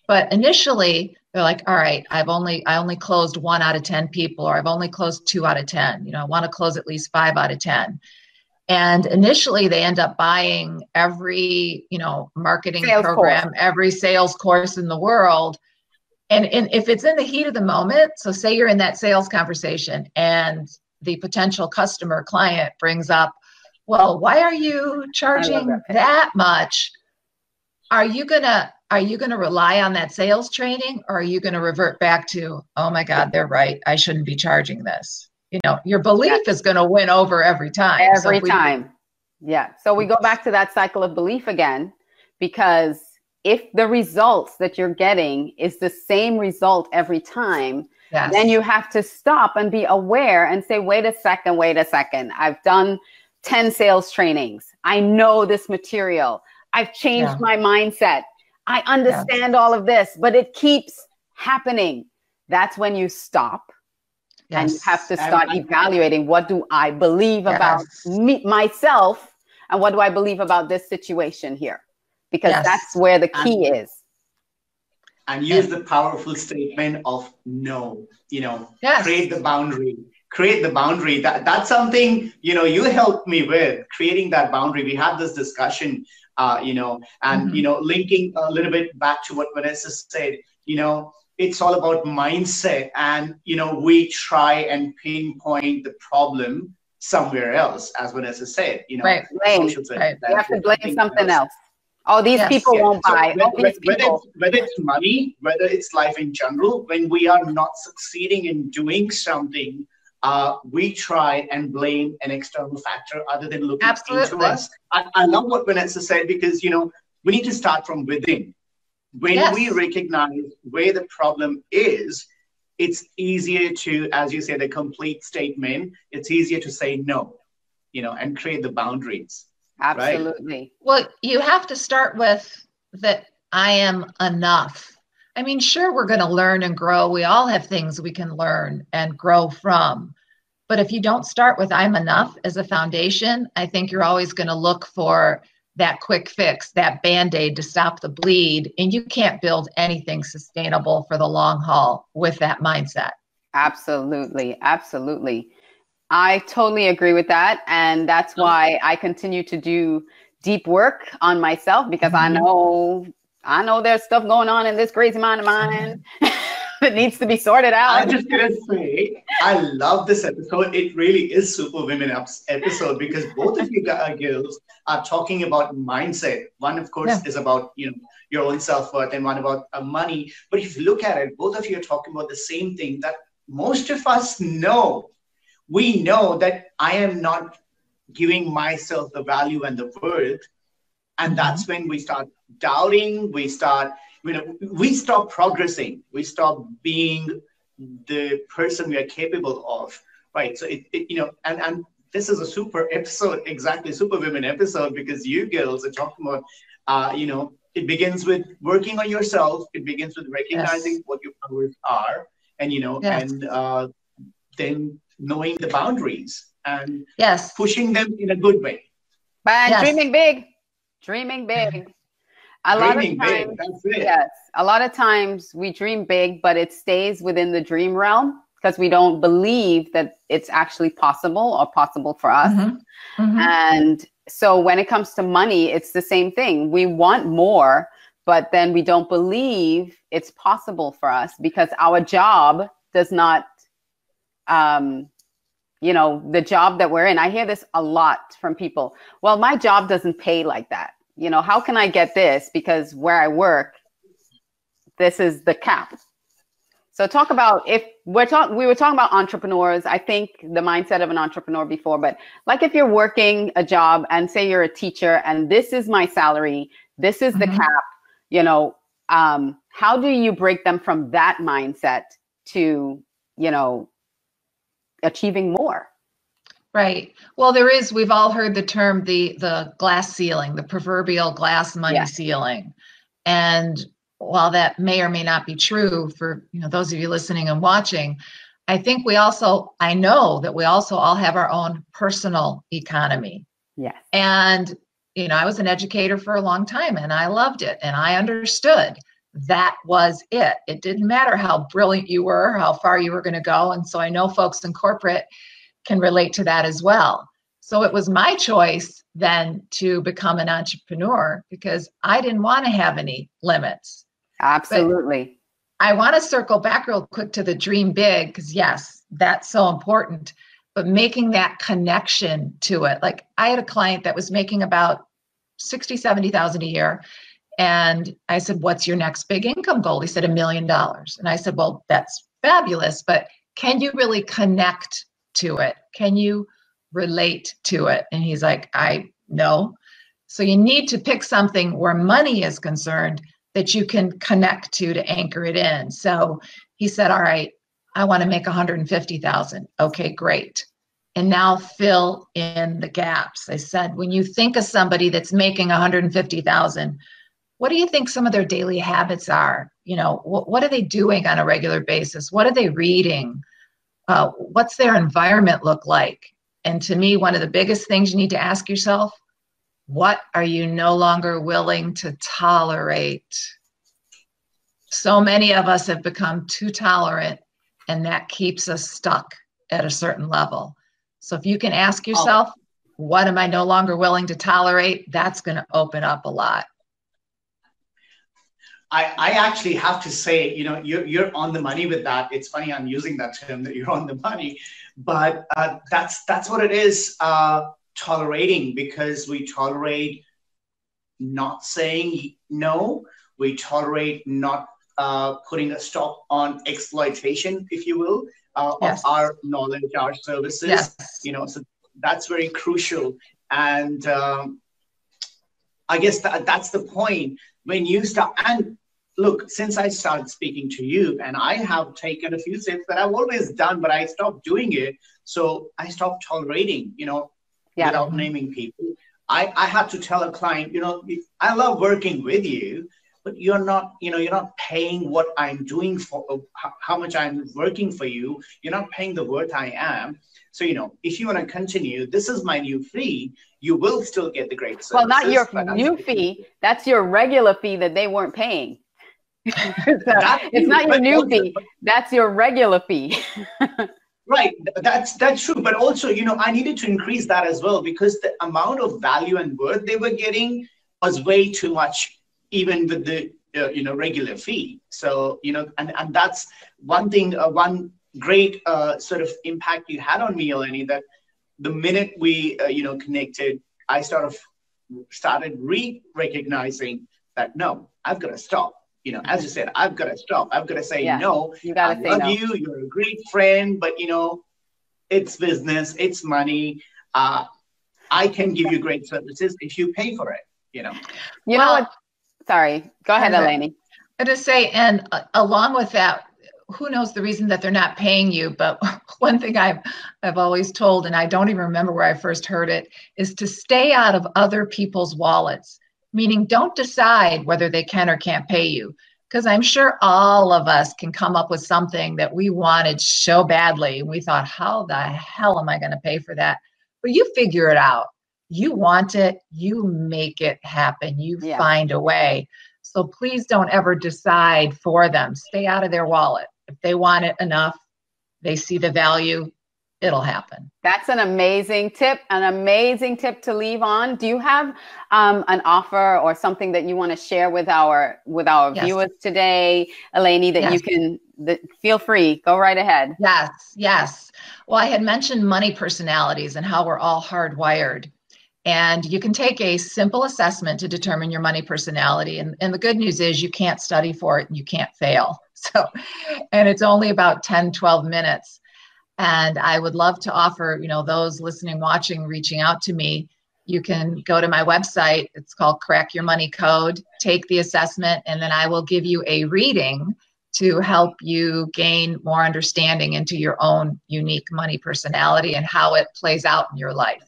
But initially they're like, all right, I only closed 1 out of 10 people, or I've only closed 2 out of 10. I want to close at least 5 out of 10. And initially they end up buying every, marketing sales program, course. every sales course in the world. And if it's in the heat of the moment, so say you're in that sales conversation and the potential customer client brings up, well, why are you charging that much? Are you gonna rely on that sales training, or are you gonna revert back to, oh my God, they're right, I shouldn't be charging this? Your belief is gonna win over every time. Every time. Yeah. So we go back to that cycle of belief again, because if the results that you're getting is the same result every time, then you have to stop and be aware and say, wait a second. I've done 10 sales trainings. I know this material. I've changed my mindset. I understand all of this, but it keeps happening. That's when you stop and you have to start evaluating, what do I believe about myself, and what do I believe about this situation here? Because that's where the key is. And use the powerful statement of no, create the boundary. That's something, you helped me with creating that boundary. We had this discussion, linking a little bit back to what Vanessa said, it's all about mindset. And, we try and pinpoint the problem somewhere else, as Vanessa said, Right. Blame. Right. You have to blame something else. Oh, these people won't buy. Whether it's money, whether it's life in general, when we are not succeeding in doing something, we try and blame an external factor other than looking into us. I love what Vanessa said, because, we need to start from within. When we recognize where the problem is, it's easier to, as you said, a complete statement. It's easier to say no, and create the boundaries. Absolutely. Right? Well, you have to start with that I am enough. I mean, sure, we're going to learn and grow. We all have things we can learn and grow from. But if you don't start with I'm enough as a foundation, I think you're always going to look for that quick fix, that Band-Aid to stop the bleed. And you can't build anything sustainable for the long haul with that mindset. Absolutely. I totally agree with that. And that's why I continue to do deep work on myself, because I know there's stuff going on in this crazy mind of mine that needs to be sorted out. I'm just going to say, I love this episode. It really is Super Women episode, because both of you girls are talking about mindset. One, of course, is about, your own self-worth, and one about money. But if you look at it, both of you are talking about the same thing that most of us know. We know that I am not giving myself the value and the worth. And that's when we start doubting, we stop progressing, we stop being the person we are capable of, right? So, and this is a super episode, exactly, Super Women episode, because you girls are talking about, it begins with working on yourself. It begins with recognizing what your powers are, and, and then knowing the boundaries and pushing them in a good way. But dreaming big. A lot of times we dream big, but it stays within the dream realm because we don't believe that it's actually possible or possible for us. And so when it comes to money, it's the same thing. We want more, but then we don't believe it's possible for us because our job does not the job that we're in. I hear this a lot from people. Well, my job doesn't pay like that. How can I get this? Because where I work, this is the cap. So talk about, if we were talking about entrepreneurs, I think the mindset of an entrepreneur before, but like if you're working a job and say you're a teacher and this is my salary, this is the cap, you know, how do you break them from that mindset to, you know, achieving more? Right. Well, we've all heard the term, the glass ceiling, the proverbial glass money ceiling. And while that may or may not be true for, you know, those of you listening and watching, I know that we also all have our own personal economy. Yes. And, you know, I was an educator for a long time and I loved it. And I understood that was it. It didn't matter how brilliant you were, how far you were going to go. And so I know folks in corporate can relate to that as well. So it was my choice then to become an entrepreneur because I didn't want to have any limits. Absolutely. But I want to circle back real quick to the dream big, because yes, that's so important, but making that connection to it. Like I had a client that was making about 60, 70,000 a year. And I said, what's your next big income goal? He said, $1 million. And I said, well, that's fabulous, but can you really connect to it? Can you relate to it? And he's like, no. So you need to pick something where money is concerned that you can connect to anchor it in. So he said, all right, I want to make 150,000. Okay, great. And now fill in the gaps. I said, when you think of somebody that's making 150,000, what do you think some of their daily habits are? You know, what are they doing on a regular basis? What are they reading? What's their environment look like? And to me, one of the biggest things you need to ask yourself, what are you no longer willing to tolerate? So many of us have become too tolerant, and that keeps us stuck at a certain level. So if you can ask yourself, what am I no longer willing to tolerate? That's going to open up a lot. I actually have to say, you know, you're on the money with that. It's funny I'm using that term, that you're on the money, but that's what it is, tolerating, because we tolerate not saying no. We tolerate not putting a stop on exploitation, if you will, of our knowledge, our services. Yes. You know, so that's very crucial. And I guess that's the point when you start. And look, since I started speaking to you, and I have taken a few steps that I've always done, but I stopped doing it. So I stopped tolerating, you know, without naming people. I had to tell a client, you know, I love working with you, but you're not paying what I'm doing for, how much I'm working for you. You're not paying the worth I am. So, you know, if you want to continue, this is my new fee. You will still get the great services. Well, not your new fee. That's your regular fee that they weren't paying. It's not your new fee. That's your regular fee. Right. That's true. But also, you know, I needed to increase that as well, because the amount of value and worth they were getting was way too much, even with the, regular fee. So, you know, and that's one thing, one great sort of impact you had on me, Eleni, that the minute we, connected, I started recognizing that, no, I've got to stop. You know, as you said, I've got to stop. I've got to say no. You got to say no. I love you. You're a great friend, but you know, it's business. It's money. I can give you great services if you pay for it. You know. You know what? Sorry. Go ahead, Eleni. I just say, and along with that, who knows the reason that they're not paying you? But one thing I've always told, and I don't even remember where I first heard it, is to stay out of other people's wallets. Meaning, don't decide whether they can or can't pay you, because I'm sure all of us can come up with something that we wanted so badly. And we thought, how the hell am I going to pay for that? But you figure it out. You want it, you make it happen. You find a way. So please don't ever decide for them. Stay out of their wallet. If they want it enough, they see the value, it'll happen. That's an amazing tip to leave on. Do you have an offer or something that you want to share with our viewers today, Eleni, that you can, feel free, go right ahead. Yes. Well, I had mentioned money personalities and how we're all hardwired. And you can take a simple assessment to determine your money personality. And the good news is you can't study for it and you can't fail. So, and it's only about 10, 12 minutes. And I would love to offer, those listening, watching, reaching out to me, you can go to my website. It's called Crack Your Money Code. Take the assessment, and then I will give you a reading to help you gain more understanding into your own unique money personality and how it plays out in your life.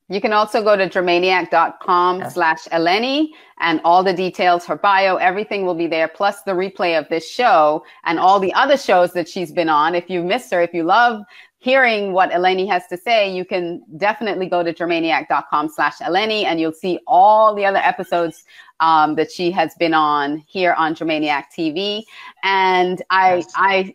You can also go to germaniac.com/Eleni, and all the details, her bio, everything will be there, plus the replay of this show and all the other shows that she's been on. If you missed her, if you love hearing what Eleni has to say, you can definitely go to germaniac.com/Eleni, and you'll see all the other episodes that she has been on here on Germaniac TV. And I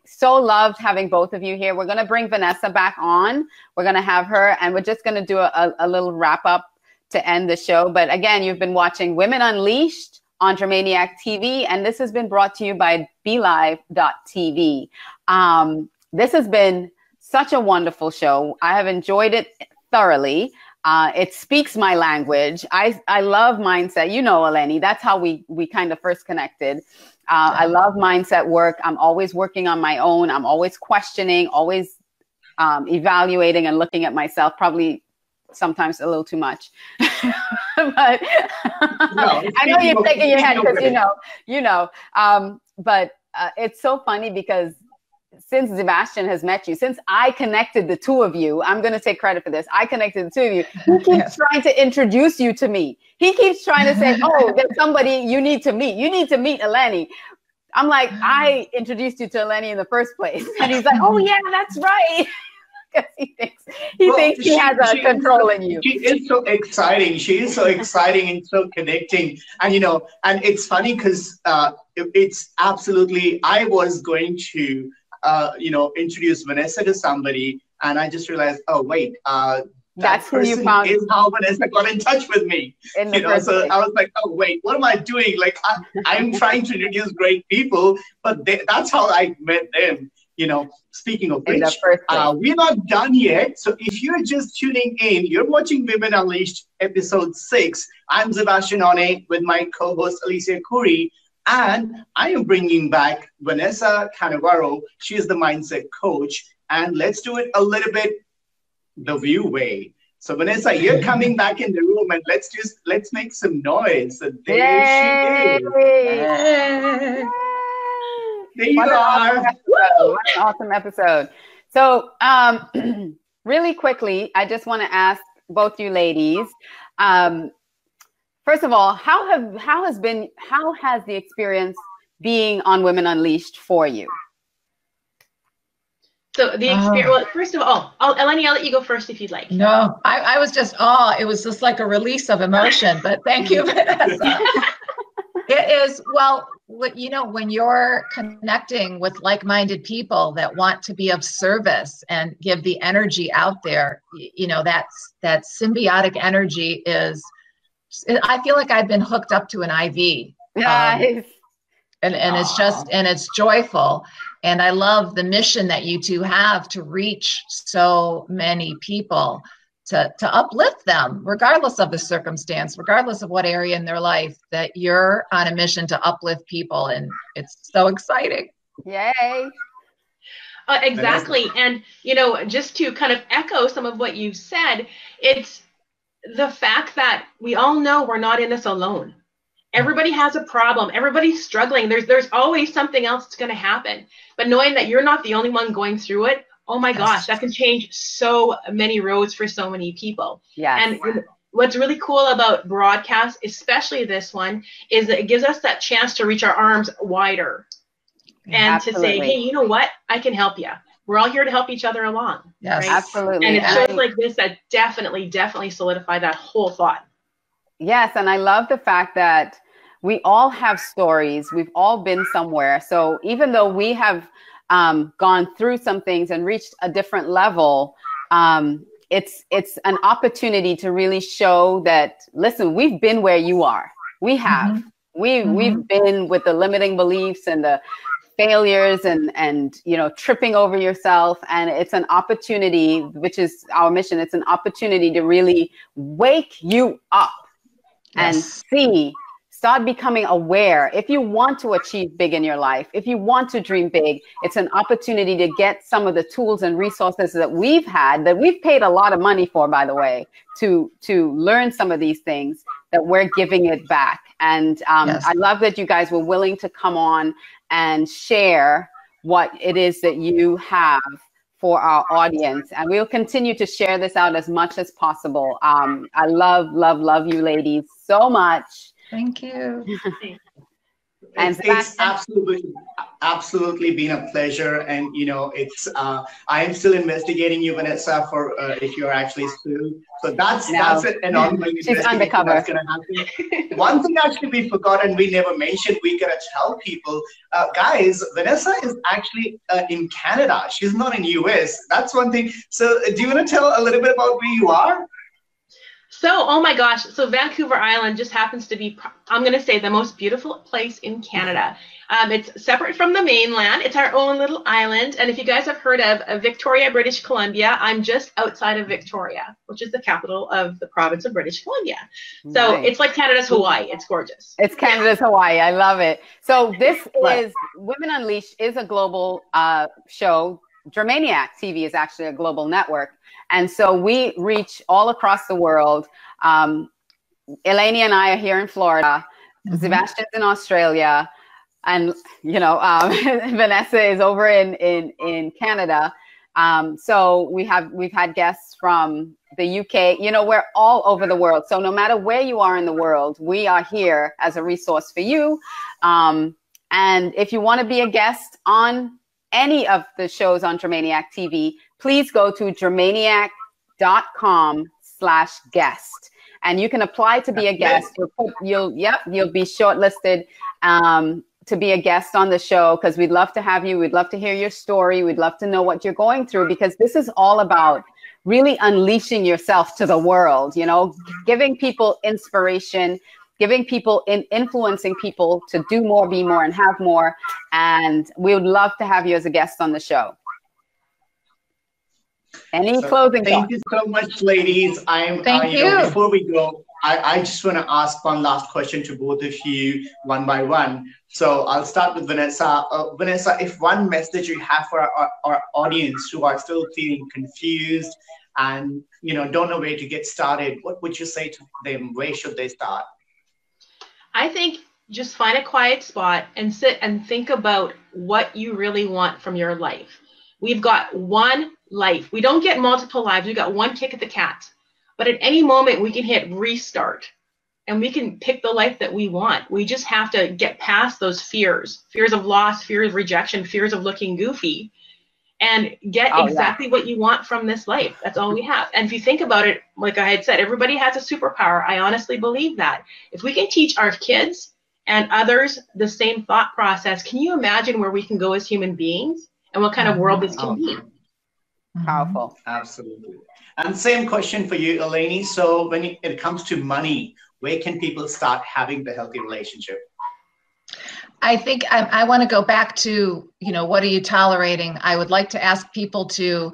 so loved having both of you here. We're going to bring Vanessa back on. We're going to have her, and we're just going to do a little wrap up to end the show. But again, you've been watching Women Unleashed on Germaniac TV, and this has been brought to you by BeLive.tv. This has been such a wonderful show. I have enjoyed it thoroughly. It speaks my language. I love mindset. Eleni, that's how we kind of first connected. I love mindset work. I'm always working on my own. I'm always questioning, always evaluating and looking at myself, probably sometimes a little too much. But I know you're shaking your head because but it's so funny because since Szebastian has met you, since I connected the two of you, I'm going to take credit for this. I connected the two of you. He keeps trying to introduce you to me. He keeps trying to say, oh, there's somebody you need to meet. You need to meet Eleni. I'm like, I introduced you to Eleni in the first place. And he's like, oh, yeah, that's right. Because he thinks he has a control in you. She is so exciting. She is so exciting and so connecting. And, and it's funny because it's absolutely, I was going to, introduce Vanessa to somebody, and I just realized, oh wait, that's who you found. Is how Vanessa got in touch with me. So I was like, oh wait, what am I doing? Like I'm trying to introduce great people, but that's how I met them. Speaking of which, we're not done yet. So if you're just tuning in, you're watching Women Unleashed episode 6. I'm Szebastian Onne with my co-host Alicia Couri. And I am bringing back Vanessa Cannavaro. She is the mindset coach. And let's do it a little bit the view way. So Vanessa, you're coming back in the room, and let's make some noise. So there she is. There you are. What an awesome episode. So really quickly, I just want to ask both you ladies, first of all, how has the experience being on Women Unleashed for you? So the experience, well, first of all, Eleni, I'll let you go first if you'd like. No, I was just, it was just like a release of emotion, but thank you, Vanessa. It is, well, when you're connecting with like-minded people that want to be of service and give the energy out there, that symbiotic energy is, I feel like I've been hooked up to an IV. Nice. And it's joyful. And I love the mission that you two have to reach so many people, to uplift them, regardless of the circumstance, regardless of what area in their life, that you're on a mission to uplift people. And it's so exciting. Yay. Exactly. And, just to kind of echo some of what you've said, it's the fact that we all know we're not in this alone. Everybody has a problem. Everybody's struggling. There's always something else that's going to happen. But knowing that you're not the only one going through it, oh my gosh, that can change so many roads for so many people. Yeah. And what's really cool about broadcasts, especially this one, is that it gives us that chance to reach our arms wider and Absolutely. To say, hey, you know what? I can help you. We're all here to help each other along. Yes, right? Absolutely. And it's shows like this that definitely solidify that whole thought. Yes, and I love the fact that we all have stories. We've all been somewhere. So even though we have gone through some things and reached a different level, it's an opportunity to really show that, listen, we've been where you are. We have. We've been with the limiting beliefs and the failures and you know, tripping over yourself. And it's an opportunity, which is our mission. It's an opportunity to really wake you up and see, start becoming aware. If you want to achieve big in your life, if you want to dream big, it's an opportunity to get some of the tools and resources that we've had, that we've paid a lot of money for, by the way, to learn some of these things, that we're giving it back. And I love that you guys were willing to come on and share what it is that you have for our audience. And we'll continue to share this out as much as possible. I love you ladies so much. Thank you. And it's absolutely been a pleasure. And, you know, it's, I am still investigating you, Vanessa, for if you're actually sued. So that's an ongoing investigation that's going to happen. One thing actually we forgot and we never mentioned, we got to tell people, guys, Vanessa is actually in Canada. She's not in US. That's one thing. So do you want to tell a little bit about where you are? So, oh my gosh, so Vancouver Island just happens to be, I'm going to say, the most beautiful place in Canada. It's separate from the mainland. It's our own little island. And if you guys have heard of Victoria, British Columbia, I'm just outside of Victoria, which is the capital of the province of British Columbia. So it's like Canada's Hawaii. It's gorgeous. It's Canada's Hawaii. I love it. So this is, Women Unleashed is a global show. Germaniac TV is actually a global network. And so we reach all across the world. Eleni and I are here in Florida. Szebastian's in Australia. And, you know, Vanessa is over in Canada. So we've had guests from the UK. You know, we're all over the world. So no matter where you are in the world, we are here as a resource for you. And if you want to be a guest on any of the shows on Germaniac TV, please go to germaniac.com/guest. And you can apply to be a guest. You'll be shortlisted to be a guest on the show, because we'd love to have you. We'd love to hear your story. We'd love to know what you're going through, because this is all about really unleashing yourself to the world, you know, giving people inspiration, giving people, influencing people to do more, be more, and have more. And we would love to have you as a guest on the show. Any closing thoughts? Thank you so much, ladies. Thank you. Before we go, I just want to ask one last question to both of you, one by one. So I'll start with Vanessa. Vanessa, if one message you have for our audience who are still feeling confused and, you know, don't know where to get started, what would you say to them? Where should they start? I think just find a quiet spot and sit and think about what you really want from your life. We've got one life. We don't get multiple lives. We've got one kick at the cat. But at any moment, we can hit restart and we can pick the life that we want. We just have to get past those fears of loss, fears of rejection, fears of looking goofy, and get exactly what you want from this life. That's all we have. And if you think about it, like I had said, everybody has a superpower. I honestly believe that. If we can teach our kids and others the same thought process, can you imagine where we can go as human beings and what kind of world this can be? Powerful. Absolutely. And same question for you, Eleni. So when it comes to money, where can people start having the healthy relationship? I think I want to go back to, you know, what are you tolerating? I would like to ask people to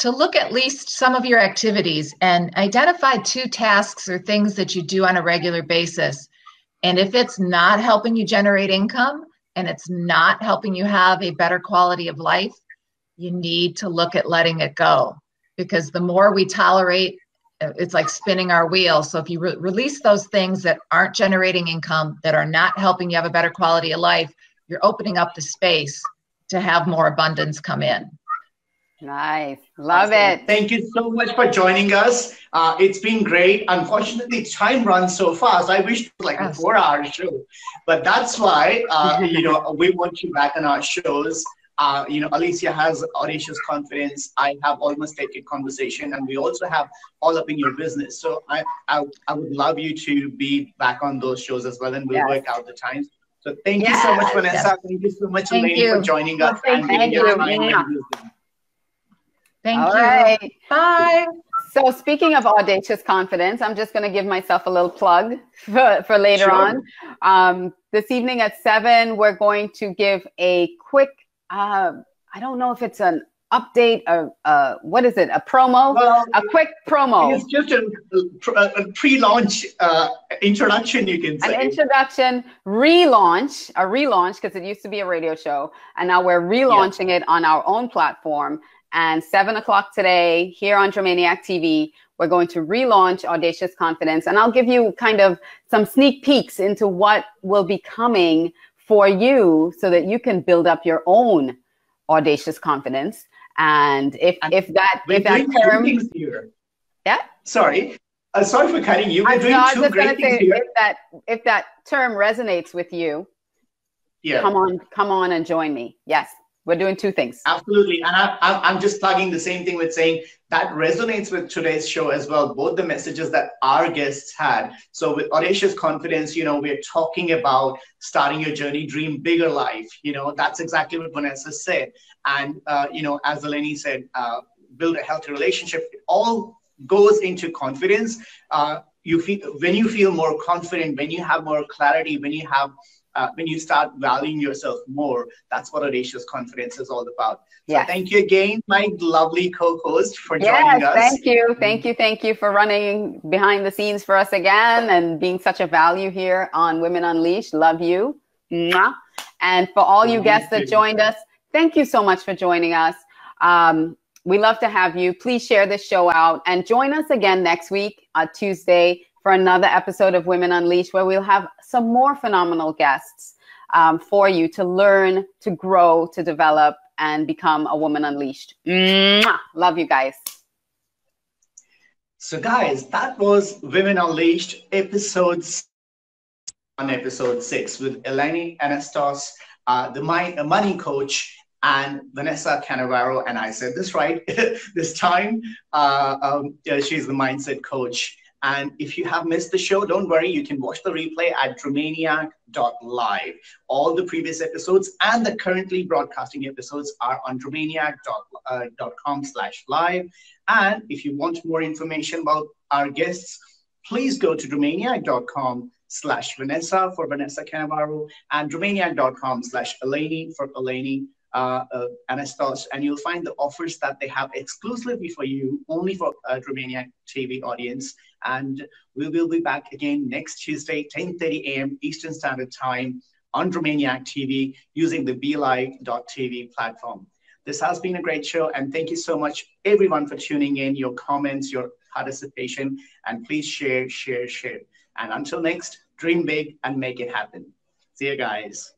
look at least some of your activities and identify 2 tasks or things that you do on a regular basis. And if it's not helping you generate income and it's not helping you have a better quality of life, you need to look at letting it go, because the more we tolerate, it's like spinning our wheel. So if you release those things that aren't generating income, that are not helping you have a better quality of life, you're opening up the space to have more abundance come in. Nice. Love it. Thank you so much for joining us. It's been great. Unfortunately, time runs so fast. I wish it was like a 4-hour show, but that's why, you know, we want you back on our shows. You know, Alicia has audacious confidence. I have almost taken conversation, and we also have all up in your business. So I would love you to be back on those shows as well, and we'll work out the times. So thank you so much, Vanessa. Thank you so much, Eleni, for joining us. Thank you. Thank you. All right. Bye. So speaking of audacious confidence, I'm just going to give myself a little plug for later on. This evening at 7, we're going to give a quick, I don't know if it's an update or what is it? A promo? Well, a quick promo. It's just a pre-launch introduction, you can say. An introduction, a relaunch, because it used to be a radio show, and now we're relaunching it on our own platform. And 7 o'clock today, here on Dramaniac TV, we're going to relaunch Audacious Confidence, and I'll give you kind of some sneak peeks into what will be coming for you, so that you can build up your own audacious confidence. And if that term, here. Yeah. Sorry for cutting you. We're doing two great things here. If that term resonates with you, come on and join me. Yes, we're doing two things. Absolutely, and I'm just plugging the same thing with saying that resonates with today's show as well. Both the messages that our guests had. So with Audacious Confidence, we're talking about starting your journey, dream bigger life. That's exactly what Vanessa said. And, as Eleni said, build a healthy relationship. It all goes into confidence. When you feel more confident, when you have more clarity, when you start valuing yourself more, that's what Audacious Confidence is all about. So thank you again, my lovely co-host, for joining us. Thank you for running behind the scenes for us again and being such a value here on Women Unleashed. Love you. Mwah. And for all you guests that joined us, thank you so much for joining us. We love to have you. Please share this show out and join us again next week on Tuesday for another episode of Women Unleashed, where we'll have some more phenomenal guests for you to learn, to grow, to develop, and become a woman unleashed. Mwah! Love you guys. So guys, that was Women Unleashed episode 6 with Eleni, Anastos, the money coach, and Vanessa Cannavaro. And I said this right this time. She's the mindset coach. And if you have missed the show, don't worry. You can watch the replay at dramaniac.live. All the previous episodes and the currently broadcasting episodes are on dramaniac.com/live. And if you want more information about our guests, please go to dramaniac.com/Vanessa for Vanessa Cannavaro and dramaniac.com/Eleni for Eleni Anastos, and you'll find the offers that they have exclusively for you, only for Dramaniac TV audience. And we will be back again next Tuesday, 10:30 a.m. Eastern Standard Time on Dramaniac TV using the BeLive.tv platform. This has been a great show, and thank you so much, everyone, for tuning in, your comments, your participation, and please share. And until next, dream big and make it happen. See you guys.